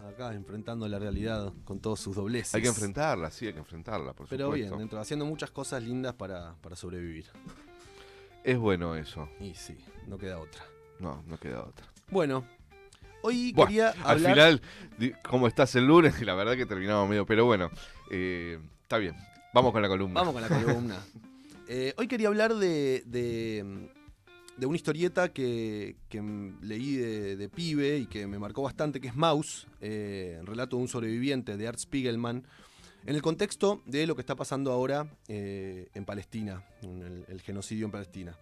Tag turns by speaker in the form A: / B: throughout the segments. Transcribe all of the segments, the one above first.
A: acá enfrentando la realidad con todos sus dobleces.
B: Hay que enfrentarla, sí, hay que enfrentarla, por
A: Pero
B: supuesto.
A: bien, haciendo muchas cosas lindas para sobrevivir.
B: Es bueno eso.
A: Y sí, no queda otra.
B: No queda otra.
A: Bueno, hoy
B: Bueno,
A: quería
B: al
A: hablar...
B: final, ¿cómo estás el lunes? Y la verdad que terminamos medio, pero bueno, está bien. Vamos con la columna.
A: Vamos con la columna. Hoy quería hablar de una historieta que leí de pibe y que me marcó bastante, que es Maus, relato de un sobreviviente de Art Spiegelman, en el contexto de lo que está pasando ahora en Palestina, en el genocidio en Palestina.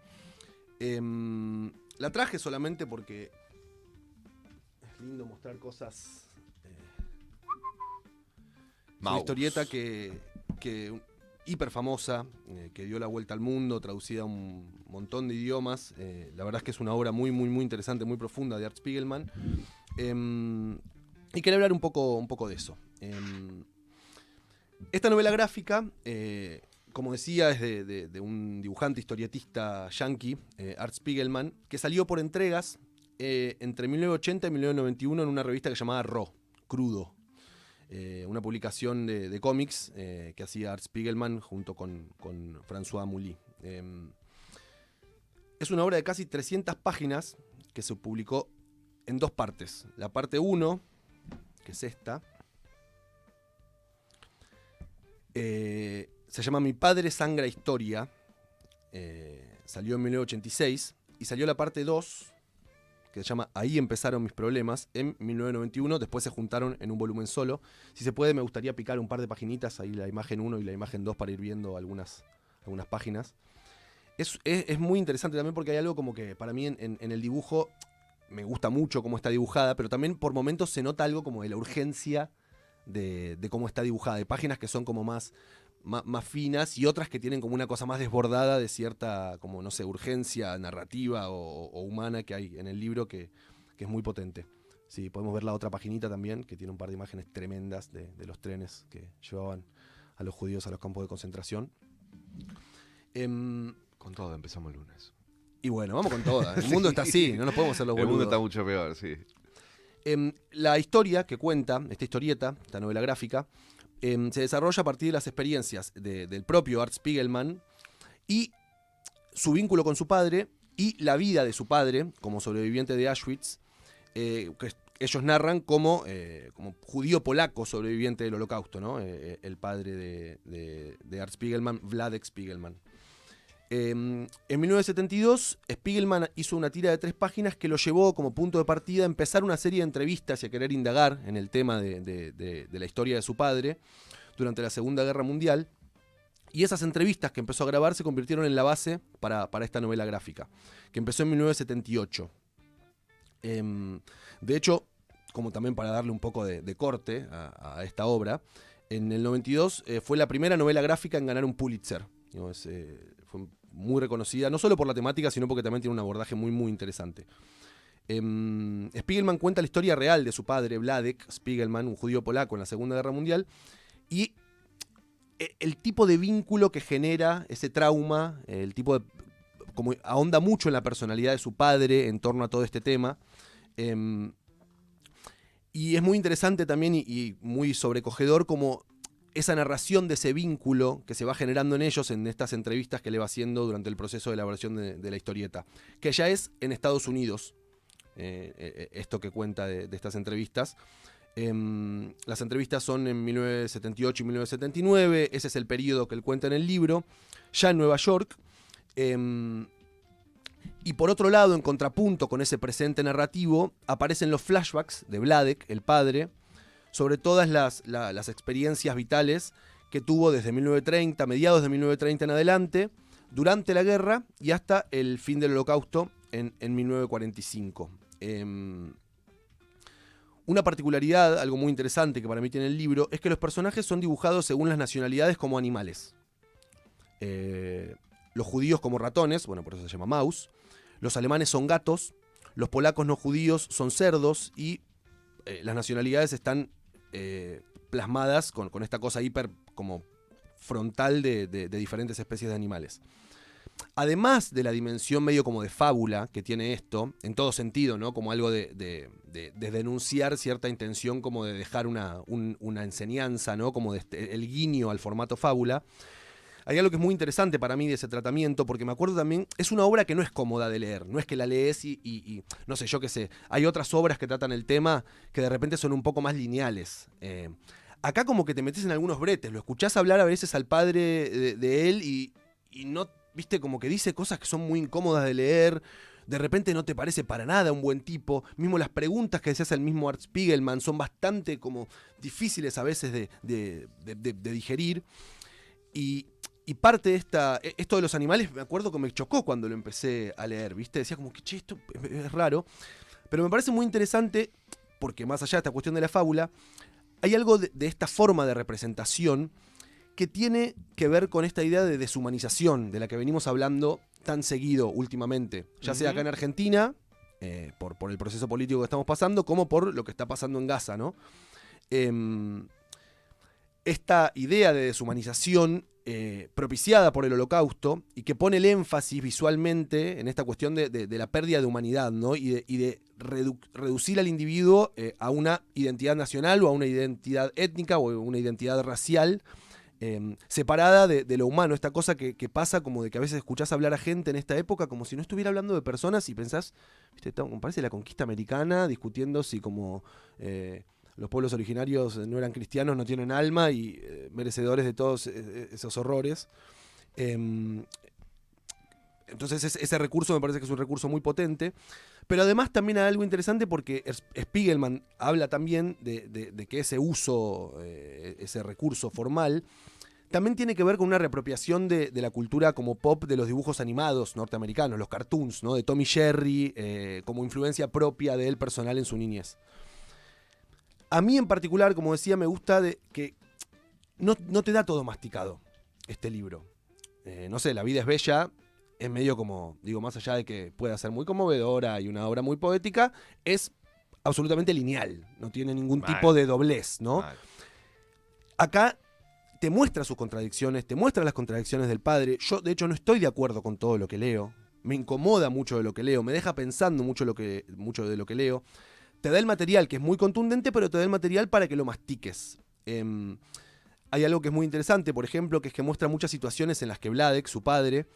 A: La traje solamente porque es lindo mostrar cosas. Una historieta que hiper famosa, que dio la vuelta al mundo, traducida a un montón de idiomas. La verdad es que es una obra muy, muy, muy interesante, muy profunda de Art Spiegelman. Y quería hablar un poco de eso. Esta novela gráfica, como decía, es de un dibujante historietista yankee, Art Spiegelman, que salió por entregas entre 1980 y 1991 en una revista que se llamaba Raw, Crudo. Una publicación de cómics que hacía Art Spiegelman junto con François Mouly. Es una obra de casi 300 páginas que se publicó en dos partes. La parte 1, que es esta, se llama Mi padre sangra historia, salió en 1986, y salió la parte 2, que se llama Ahí empezaron mis problemas, en 1991. Después se juntaron en un volumen solo. Si se puede, me gustaría picar un par de paginitas, ahí la imagen 1 y la imagen 2, para ir viendo algunas páginas. Es muy interesante también porque hay algo como que para mí en el dibujo me gusta mucho cómo está dibujada, pero también por momentos se nota algo como de la urgencia de cómo está dibujada. Hay páginas que son como más finas y otras que tienen como una cosa más desbordada de cierta, como no sé, urgencia narrativa o humana que hay en el libro que es muy potente. Sí, podemos ver la otra paginita también, que tiene un par de imágenes tremendas de los trenes que llevaban a los judíos a los campos de concentración.
B: Con todo, empezamos el lunes.
A: Y bueno, vamos con todas. El mundo está así, no nos podemos hacer los boludos.
B: El mundo está mucho peor, sí.
A: La historia que cuenta, esta historieta, esta novela gráfica, se desarrolla a partir de las experiencias del propio Art Spiegelman y su vínculo con su padre y la vida de su padre como sobreviviente de Auschwitz, que ellos narran como judío polaco sobreviviente del Holocausto, ¿no? El padre de Art Spiegelman, Wladek Spiegelman. En 1972, Spiegelman hizo una tira de 3 páginas que lo llevó como punto de partida a empezar una serie de entrevistas y a querer indagar en el tema de la historia de su padre durante la Segunda Guerra Mundial. Y esas entrevistas que empezó a grabar se convirtieron en la base para esta novela gráfica, que empezó en 1978. De hecho, como también para darle un poco de corte a esta obra, en el 92 fue la primera novela gráfica en ganar un Pulitzer. Fue muy reconocida, no solo por la temática, sino porque también tiene un abordaje muy, muy interesante. Spiegelman cuenta la historia real de su padre, Wladek Spiegelman, un judío polaco en la Segunda Guerra Mundial, y el tipo de vínculo que genera ese trauma, el tipo de... como ahonda mucho en la personalidad de su padre en torno a todo este tema. Y es muy interesante también y muy sobrecogedor como esa narración de ese vínculo que se va generando en ellos en estas entrevistas que le va haciendo durante el proceso de elaboración de la historieta, que ya es en Estados Unidos, esto que cuenta de estas entrevistas. Las entrevistas son en 1978 y 1979, ese es el periodo que él cuenta en el libro, ya en Nueva York. Y por otro lado, en contrapunto con ese presente narrativo, aparecen los flashbacks de Wladek, el padre, sobre todas las experiencias vitales que tuvo desde 1930, mediados de 1930 en adelante, durante la guerra y hasta el fin del Holocausto en 1945. Una particularidad, algo muy interesante que para mí tiene el libro, es que los personajes son dibujados según las nacionalidades como animales. Los judíos como ratones, bueno, por eso se llama Maus. Los alemanes son gatos. Los polacos no judíos son cerdos. Y las nacionalidades están plasmadas con esta cosa hiper como frontal de diferentes especies de animales. además de la dimensión medio como de fábula que tiene esto, en todo sentido, ¿no? Como algo de denunciar cierta intención como de dejar una enseñanza, ¿no? Como el guiño al formato fábula. Hay algo que es muy interesante para mí de ese tratamiento, porque me acuerdo también, es una obra que no es cómoda de leer, no es que la lees y no sé, yo qué sé, hay otras obras que tratan el tema que de repente son un poco más lineales. Acá como que te metes en algunos bretes, lo escuchás hablar a veces al padre de él y no, viste, como que dice cosas que son muy incómodas de leer, de repente no te parece para nada un buen tipo, mismo las preguntas que se hace el mismo Art Spiegelman son bastante como difíciles a veces de digerir, y parte de esto de los animales, me acuerdo que me chocó cuando lo empecé a leer, ¿viste? Decía como que, che, esto es raro, pero me parece muy interesante, porque más allá de esta cuestión de la fábula, hay algo de esta forma de representación que tiene que ver con esta idea de deshumanización, de la que venimos hablando tan seguido últimamente, ya sea acá en Argentina, por el proceso político que estamos pasando, como por lo que está pasando en Gaza, ¿no? Esta idea de deshumanización propiciada por el Holocausto y que pone el énfasis visualmente en esta cuestión de la pérdida de humanidad, ¿no? y de reducir al individuo a una identidad nacional o a una identidad étnica o a una identidad racial separada de lo humano. Esta cosa que pasa como de que a veces escuchás hablar a gente en esta época como si no estuviera hablando de personas y pensás, ¿viste? Parece la conquista americana discutiendo si como los pueblos originarios no eran cristianos, no tienen alma y merecedores de todos esos horrores. Entonces ese recurso me parece que es un recurso muy potente, pero además también hay algo interesante porque Spiegelman habla también de que ese uso, ese recurso formal, también tiene que ver con una reapropiación de la cultura como pop de los dibujos animados norteamericanos, los cartoons, ¿no? De Tom y Jerry, como influencia propia de él personal en su niñez. A mí en particular, como decía, me gusta que no te da todo masticado este libro. No sé, La vida es bella, es medio como, digo, más allá de que pueda ser muy conmovedora y una obra muy poética, es absolutamente lineal, no tiene ningún tipo de doblez, ¿no? Acá te muestra sus contradicciones, te muestra las contradicciones del padre. Yo, de hecho, no estoy de acuerdo con todo lo que leo, me incomoda mucho de lo que leo, me deja pensando mucho de lo que leo. Te da el material que es muy contundente, pero te da el material para que lo mastiques. Hay algo que es muy interesante, por ejemplo, que es que muestra muchas situaciones en las que Vladek, su padre,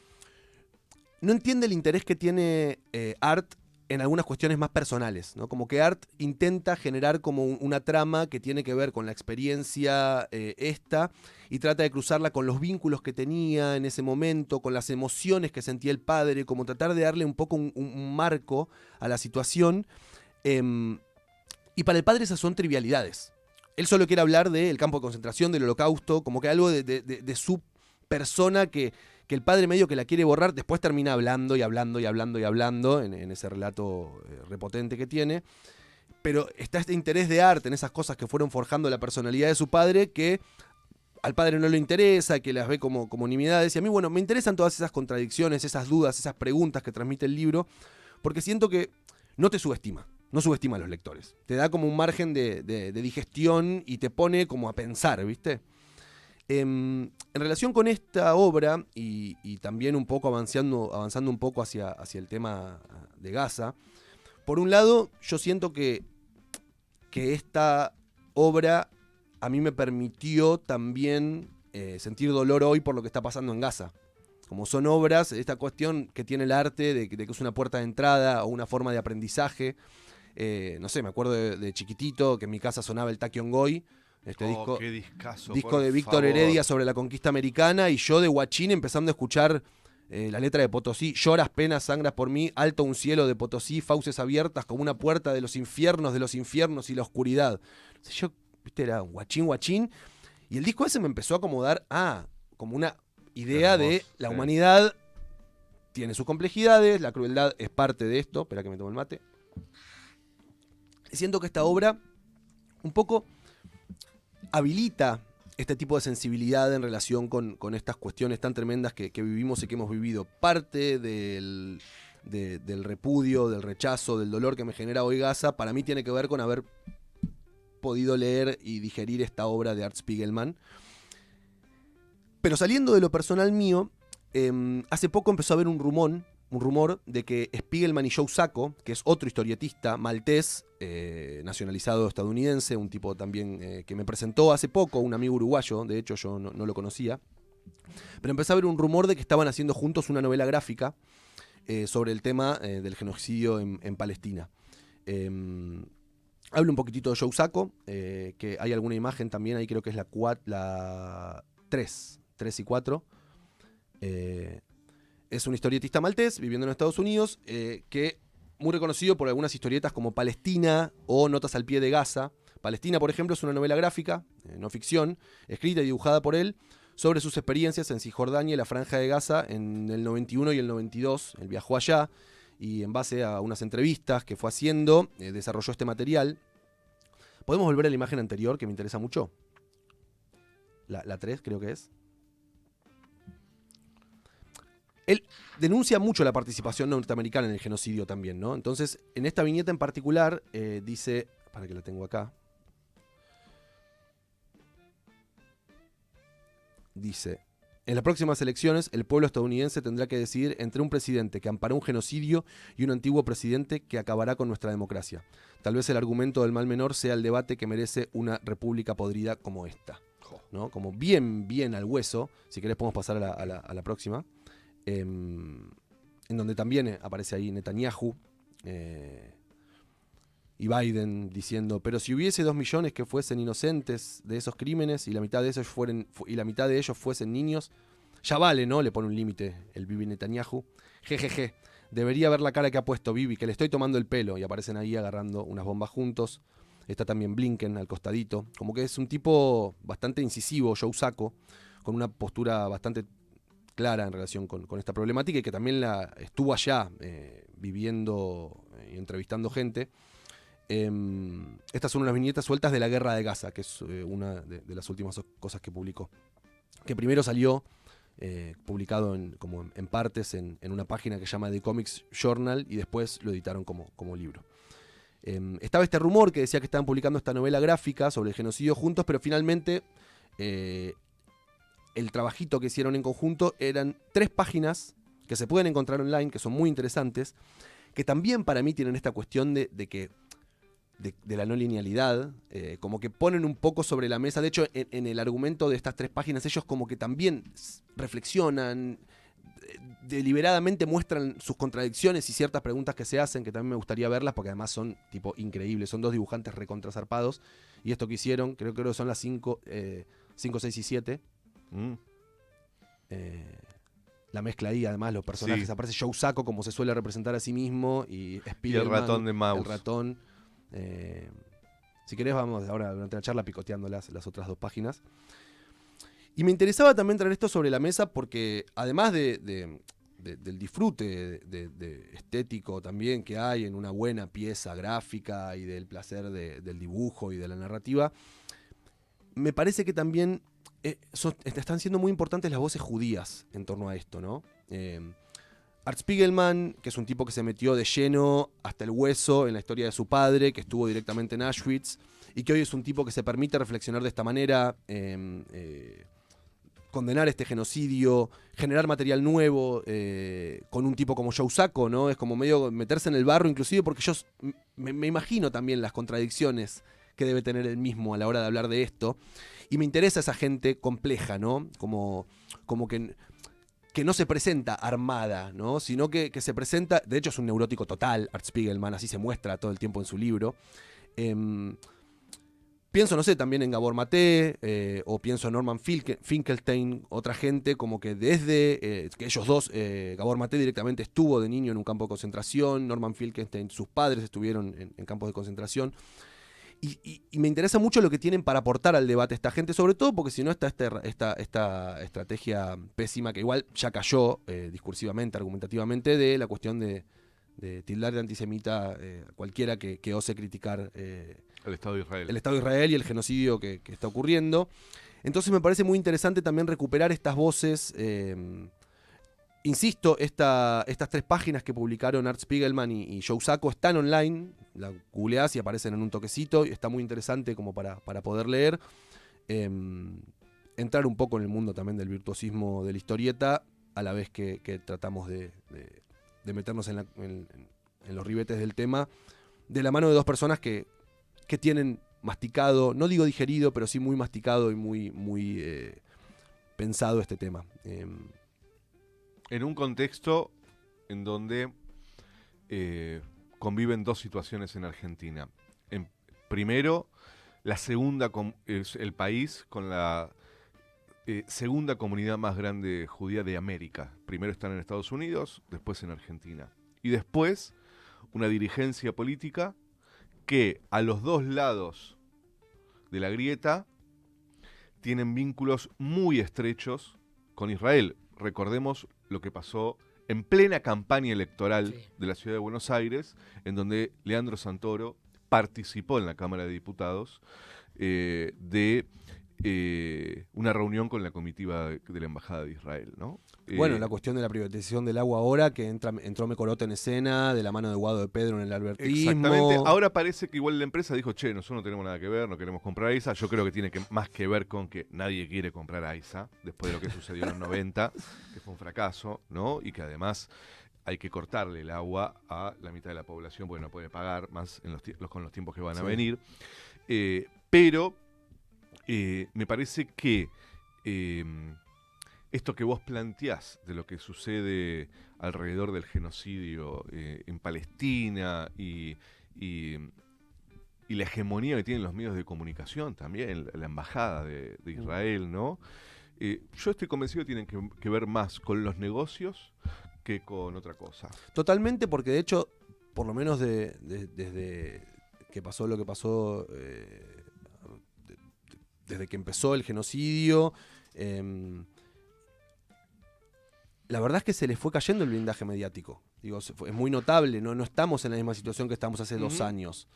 A: no entiende el interés que tiene Art en algunas cuestiones más personales, ¿no? Como que Art intenta generar como una trama que tiene que ver con la experiencia esta y trata de cruzarla con los vínculos que tenía en ese momento, con las emociones que sentía el padre, como tratar de darle un poco un marco a la situación. Y para el padre esas son trivialidades. Él solo quiere hablar del campo de concentración, del Holocausto, como que algo de su persona que el padre medio que la quiere borrar, después termina hablando y hablando y hablando y hablando en ese relato repotente que tiene. Pero está este interés de Art en esas cosas que fueron forjando la personalidad de su padre que al padre no le interesa, que las ve como nimiedades. Y a mí, bueno, me interesan todas esas contradicciones, esas dudas, esas preguntas que transmite el libro, porque siento que no te subestima. No subestima a los lectores. Te da como un margen de digestión y te pone como a pensar, ¿viste? En relación con esta obra y también un poco avanzando un poco hacia el tema de Gaza, por un lado, yo siento que esta obra a mí me permitió también sentir dolor hoy por lo que está pasando en Gaza. Como son obras, esta cuestión que tiene el arte de que es una puerta de entrada o una forma de aprendizaje. No sé, me acuerdo de chiquitito que en mi casa sonaba el Tachyon Goy, este disco de Víctor Heredia sobre la conquista americana, y yo de guachín empezando a escuchar la letra de Potosí: lloras, penas, sangras por mí, alto un cielo de Potosí, fauces abiertas como una puerta de los infiernos y la oscuridad. Entonces yo, viste, era un guachín, y el disco ese me empezó a acomodar como una idea de la humanidad tiene sus complejidades, la crueldad es parte de esto. Espera que me tomo el mate. Siento que esta obra un poco habilita este tipo de sensibilidad en relación con estas cuestiones tan tremendas que vivimos y que hemos vivido. Parte del repudio, del rechazo, del dolor que me genera hoy Gaza, para mí tiene que ver con haber podido leer y digerir esta obra de Art Spiegelman. Pero saliendo de lo personal mío, hace poco empezó a haber un rumor de que Spiegelman y Joe Sacco, que es otro historietista maltés, nacionalizado estadounidense, un tipo también que me presentó hace poco, un amigo uruguayo, de hecho yo no lo conocía, pero empezó a haber un rumor de que estaban haciendo juntos una novela gráfica sobre el tema del genocidio en Palestina. Hablo un poquitito de Joe Sacco, que hay alguna imagen también, ahí creo que es la 3 y 4. Es un historietista maltés viviendo en Estados Unidos, que muy reconocido por algunas historietas como Palestina o Notas al pie de Gaza. Palestina, por ejemplo, es una novela gráfica, no ficción, escrita y dibujada por él, sobre sus experiencias en Cisjordania y la Franja de Gaza en el 91 y el 92. Él viajó allá y en base a unas entrevistas que fue haciendo, desarrolló este material. ¿Podemos volver a la imagen anterior, que me interesa mucho? La 3 creo que es. Él denuncia mucho la participación norteamericana en el genocidio también, ¿no? Entonces, en esta viñeta en particular, dice... Para que la tengo acá. Dice: en las próximas elecciones, el pueblo estadounidense tendrá que decidir entre un presidente que amparó un genocidio y un antiguo presidente que acabará con nuestra democracia. Tal vez el argumento del mal menor sea el debate que merece una república podrida como esta, ¿no? Como bien al hueso. Si querés podemos pasar a la próxima. En donde también aparece ahí Netanyahu y Biden diciendo: pero si hubiese 2 millones que fuesen inocentes de esos crímenes y la mitad de ellos fuesen niños, ya vale, ¿no? Le pone un límite el Bibi Netanyahu. Jejeje, debería ver la cara que ha puesto Bibi, que le estoy tomando el pelo. Y aparecen ahí agarrando unas bombas juntos. Está también Blinken al costadito. Como que es un tipo bastante incisivo, Joe Sacco, con una postura bastante clara en relación con esta problemática, y que también estuvo allá viviendo y entrevistando gente. Estas son unas viñetas sueltas de la Guerra de Gaza, que es una de las últimas cosas que publicó. Que primero salió publicado como en partes en una página que se llama The Comics Journal, y después lo editaron como libro. Estaba este rumor que decía que estaban publicando esta novela gráfica sobre el genocidio juntos, pero finalmente el trabajito que hicieron en conjunto eran 3 páginas que se pueden encontrar online, que son muy interesantes, que también para mí tienen esta cuestión de la no linealidad, como que ponen un poco sobre la mesa. De hecho, en el argumento de estas 3 páginas, ellos como que también reflexionan, deliberadamente muestran sus contradicciones y ciertas preguntas que se hacen, que también me gustaría verlas, porque además son tipo increíbles. Son 2 dibujantes recontrazarpados, y esto que hicieron, creo que son las 5, 6 y 7. La mezcla ahí, además, los personajes. Sí. Aparece Joe Sacco como se suele representar a sí mismo, y Spiegelman,
B: y el ratón de Maus.
A: El ratón. Si querés, vamos ahora durante la charla picoteando las otras 2 páginas. Y me interesaba también traer esto sobre la mesa porque, además del disfrute de estético también que hay en una buena pieza gráfica, y del placer del dibujo y de la narrativa, me parece que también están siendo muy importantes las voces judías en torno a esto, ¿no? Art Spiegelman, que es un tipo que se metió de lleno hasta el hueso en la historia de su padre, que estuvo directamente en Auschwitz, y que hoy es un tipo que se permite reflexionar de esta manera, condenar este genocidio, generar material nuevo, con un tipo como Joe Sacco, ¿no? Es como medio meterse en el barro, inclusive porque yo me imagino también las contradicciones que debe tener él mismo a la hora de hablar de esto. Y me interesa esa gente compleja, ¿no? Como que no se presenta armada, ¿no? Sino que se presenta... De hecho, es un neurótico total, Art Spiegelman, así se muestra todo el tiempo en su libro. Pienso, no sé, también en Gabor Maté, o pienso en Norman Finkelstein, otra gente, como que desde que ellos dos, Gabor Maté directamente estuvo de niño en un campo de concentración, Norman Finkelstein, sus padres estuvieron en campos de concentración. Y me interesa mucho lo que tienen para aportar al debate esta gente, sobre todo porque si no está esta estrategia pésima que igual ya cayó discursivamente, argumentativamente, de la cuestión de tildar de antisemita cualquiera que ose criticar
B: el Estado de Israel.
A: El Estado de Israel y el genocidio que está ocurriendo. Entonces me parece muy interesante también recuperar estas voces. Insisto, estas 3 páginas que publicaron Art Spiegelman y Joe Sacco están online, la googleás y aparecen en un toquecito, y está muy interesante como para poder leer. Entrar un poco en el mundo también del virtuosismo de la historieta, a la vez que tratamos de meternos en los ribetes del tema, de la mano de dos personas que tienen masticado, no digo digerido, pero sí muy masticado y muy pensado este tema.
B: En un contexto en donde conviven dos situaciones en Argentina. Primero, es el país con la segunda comunidad más grande judía de América. Primero están en Estados Unidos, después en Argentina. Y después, una dirigencia política que a los dos lados de la grieta tienen vínculos muy estrechos con Israel. Recordemos lo que pasó en plena campaña electoral de la ciudad de Buenos Aires, en donde Leandro Santoro participó en la Cámara de Diputados de una reunión con la comitiva de la Embajada de Israel, ¿no?
A: Bueno, la cuestión de la privatización del agua ahora, que entró Mecorota en escena, de la mano de Guado de Pedro en el albertismo.
B: Exactamente. Ahora parece que igual la empresa dijo, che, nosotros no tenemos nada que ver, no queremos comprar AISA. Yo creo que tiene más que ver con que nadie quiere comprar AISA, después de lo que sucedió en los 90, que fue un fracaso, ¿no? Y que además hay que cortarle el agua a la mitad de la población porque no puede pagar más con los tiempos que van a venir. Pero me parece que esto que vos planteás de lo que sucede alrededor del genocidio en Palestina y la hegemonía que tienen los medios de comunicación también, la embajada de Israel, ¿no? Yo estoy convencido que tienen que ver más con los negocios que con otra cosa.
A: Totalmente, porque de hecho, por lo menos desde que pasó lo que pasó, desde que empezó el genocidio, la verdad es que se les fue cayendo el blindaje mediático. Digo, es muy notable, no estamos en la misma situación que estamos hace 2 años.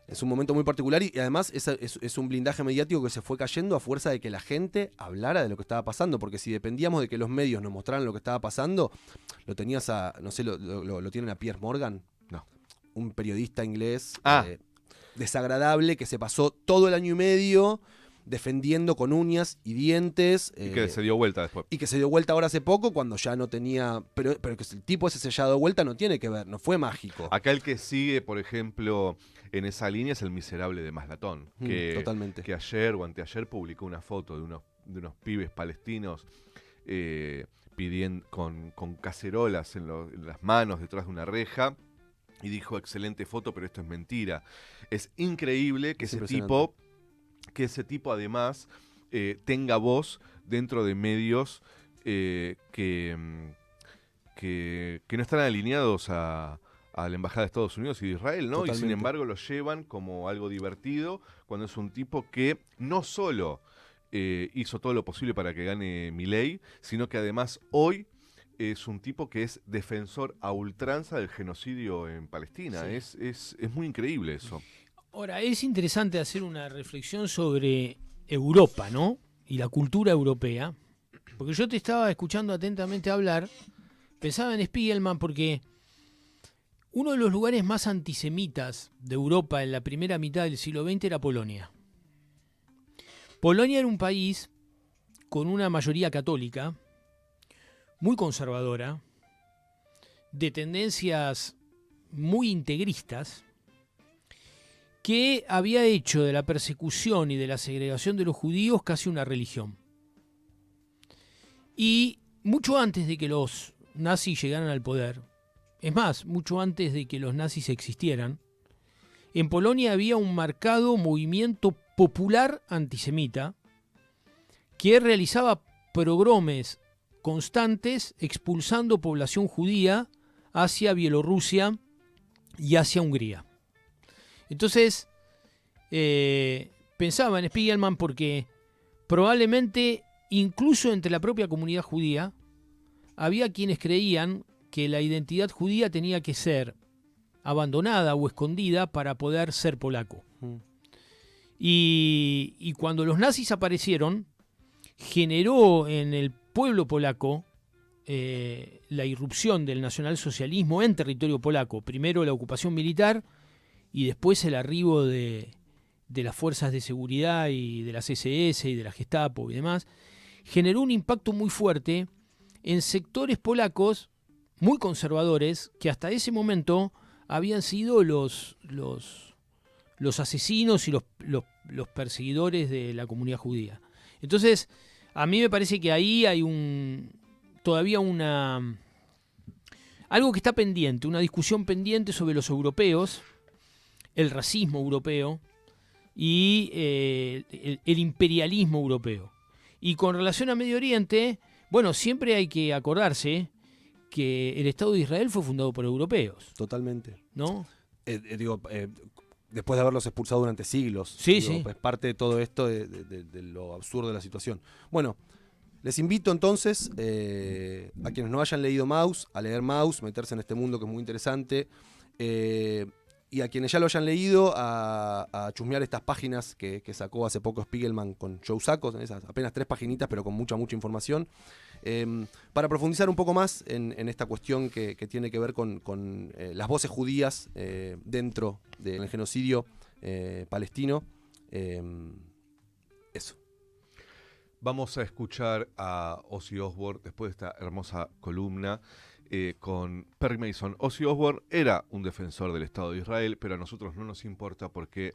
A: Es un momento muy particular y además es un blindaje mediático que se fue cayendo a fuerza de que la gente hablara de lo que estaba pasando, porque si dependíamos de que los medios nos mostraran lo que estaba pasando, lo tenías no sé, lo tienen a Piers Morgan,
B: no,
A: un periodista inglés desagradable que se pasó todo el año y medio defendiendo con uñas y dientes.
B: Y que se dio vuelta después.
A: Y que se dio vuelta ahora hace poco cuando ya no tenía... Pero que el tipo ese se haya dado vuelta no tiene que ver, no fue mágico.
B: Acá el que sigue, por ejemplo, en esa línea es el miserable de Maslatón.
A: Totalmente.
B: Que ayer o anteayer publicó una foto de unos pibes palestinos pidiendo con cacerolas en las manos detrás de una reja. Y dijo, excelente foto, pero esto es mentira. Es increíble que ese tipo además tenga voz dentro de medios que no están alineados a la Embajada de Estados Unidos y de Israel, ¿no?
A: Totalmente.
B: Y sin embargo lo llevan como algo divertido cuando es un tipo que no solo hizo todo lo posible para que gane Milei, sino que además hoy es un tipo que es defensor a ultranza del genocidio en Palestina. Sí. Es muy increíble eso.
C: Ahora, es interesante hacer una reflexión sobre Europa, ¿no? Y la cultura europea. Porque yo te estaba escuchando atentamente hablar, pensaba en Spiegelman porque uno de los lugares más antisemitas de Europa en la primera mitad del siglo XX era Polonia. Polonia era un país con una mayoría católica, muy conservadora, de tendencias muy integristas, que había hecho de la persecución y de la segregación de los judíos casi una religión. Y mucho antes de que los nazis llegaran al poder, es más, mucho antes de que los nazis existieran, en Polonia había un marcado movimiento popular antisemita que realizaba pogromes constantes expulsando población judía hacia Bielorrusia y hacia Hungría. Entonces, pensaba en Spiegelman porque probablemente incluso entre la propia comunidad judía había quienes creían que la identidad judía tenía que ser abandonada o escondida para poder ser polaco. Y cuando los nazis aparecieron, generó en el pueblo polaco la irrupción del nacionalsocialismo en territorio polaco. Primero la ocupación militar y después el arribo de las fuerzas de seguridad y de las SS y de la Gestapo y demás. Generó un impacto muy fuerte en sectores polacos muy conservadores que hasta ese momento habían sido los asesinos y los perseguidores de la comunidad judía. Entonces, a mí me parece que ahí hay todavía algo que está pendiente, una discusión pendiente sobre los europeos, el racismo europeo y el imperialismo europeo. Y con relación a Medio Oriente, bueno, siempre hay que acordarse que el Estado de Israel fue fundado por europeos,
A: Totalmente.
C: ¿no?
A: Después de haberlos expulsado durante siglos.
C: Sí, sí.
A: Es parte de todo esto, de lo absurdo de la situación. Bueno, les invito entonces a quienes no hayan leído Maus, a leer Maus, meterse en este mundo que es muy interesante. Y a quienes ya lo hayan leído, a chusmear estas páginas que sacó hace poco Spiegelman con Joe Sacco, esas apenas 3 paginitas, pero con mucha información. Para profundizar un poco más en esta cuestión que tiene que ver con las voces judías dentro del genocidio palestino. Eso.
B: Vamos a escuchar a Ozzy Osbourne después de esta hermosa columna con Perry Mason. Ozzy Osbourne era un defensor del Estado de Israel, pero a nosotros no nos importa porque,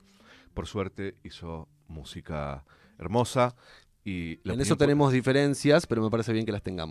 B: por suerte, hizo música hermosa. Y
A: en eso tenemos diferencias, pero me parece bien que las tengamos.